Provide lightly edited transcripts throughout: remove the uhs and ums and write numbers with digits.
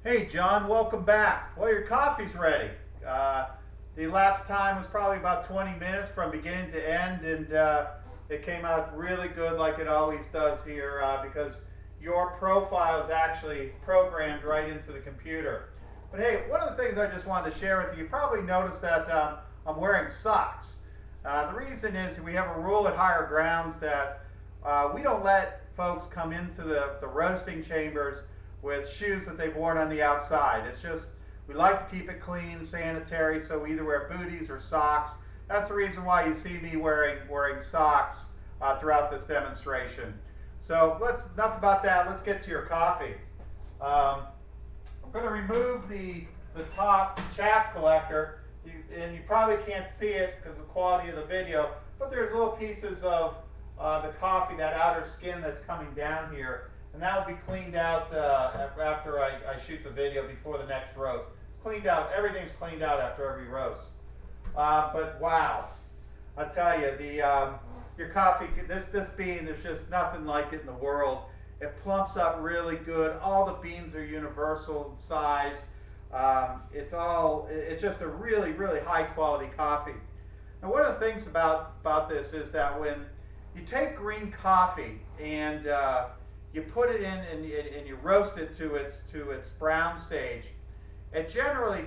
Hey John, welcome back. Well, your coffee's ready. The elapsed time was probably about 20 minutes from beginning to end, and it came out really good like it always does here because your profile is actually programmed right into the computer. But hey, one of the things I just wanted to share with you, you probably noticed that I'm wearing socks. The reason is we have a rule at Higher Grounds that we don't let folks come into the roasting chambers with shoes that they've worn on the outside. It's just, we like to keep it clean, sanitary, so we either wear booties or socks. That's the reason why you see me wearing socks throughout this demonstration. So enough about that, let's get to your coffee. I'm going to remove the top chaff collector, and you probably can't see it because of the quality of the video, but there's little pieces of the coffee, that outer skin that's coming down here. And that will be cleaned out after I shoot the video before the next roast. It's cleaned out, everything's cleaned out after every roast. But wow, I tell you, your coffee, this bean, there's just nothing like it in the world. It plumps up really good. All the beans are universal in size. It's just a really, really high quality coffee. Now, one of the things about this is that when you take green coffee and you put it in and you roast it to its brown stage, it generally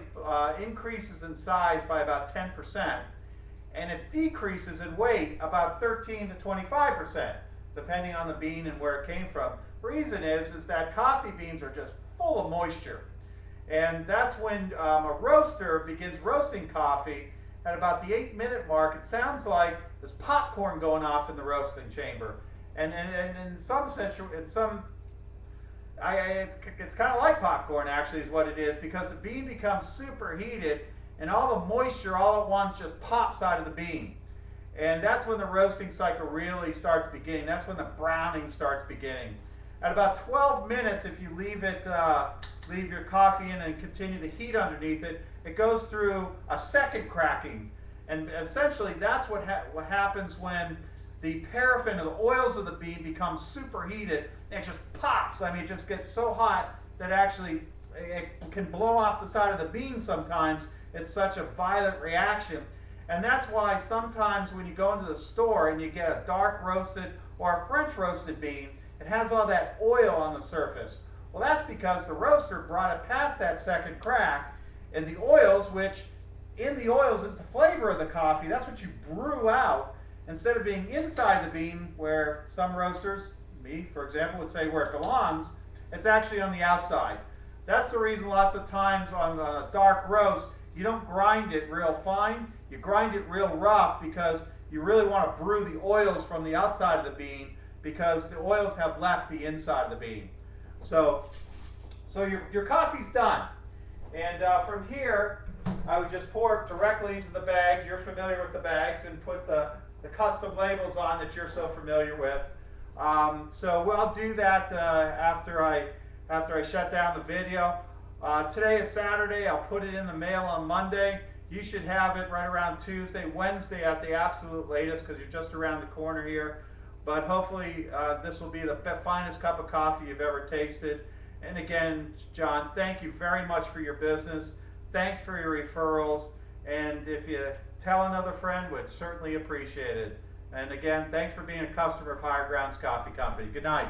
increases in size by about 10%, and it decreases in weight about 13 to 25%, depending on the bean and where it came from. The reason is that coffee beans are just full of moisture, and that's when a roaster begins roasting coffee. At about the 8-minute mark, it sounds like there's popcorn going off in the roasting chamber. And in some sense, it's kind of like popcorn actually is what it is, because the bean becomes superheated and all the moisture all at once just pops out of the bean. And that's when the roasting cycle really starts beginning. That's when the browning starts beginning. At about 12 minutes, if you leave your coffee in and continue the heat underneath it, it goes through a second cracking. And essentially that's what happens when the paraffin or the oils of the bean become superheated, and it just pops. I mean, it just gets so hot that actually it can blow off the side of the bean sometimes. It's such a violent reaction. And that's why sometimes when you go into the store and you get a dark roasted or a French roasted bean, it has all that oil on the surface. Well, that's because the roaster brought it past that second crack, and the oils, which in the oils is the flavor of the coffee, that's what you brew out. Instead of being inside the bean, where some roasters, me for example, would say where it belongs, it's actually on the outside. That's the reason lots of times on a dark roast, you don't grind it real fine, you grind it real rough, because you really want to brew the oils from the outside of the bean, because the oils have left the inside of the bean. So your coffee's done. And from here, I would just pour it directly into the bag. You're familiar with the bags, and put the custom labels on that you're so familiar with. So I'll do that after I shut down the video. Today is Saturday. I'll put it in the mail on Monday. You should have it right around Tuesday, Wednesday at the absolute latest, because you're just around the corner here. But hopefully this will be the finest cup of coffee you've ever tasted. And again, John, thank you very much for your business. Thanks for your referrals. And if you tell another friend, we'd certainly appreciate it. And again, thanks for being a customer of Higher Grounds Coffee Company. Good night.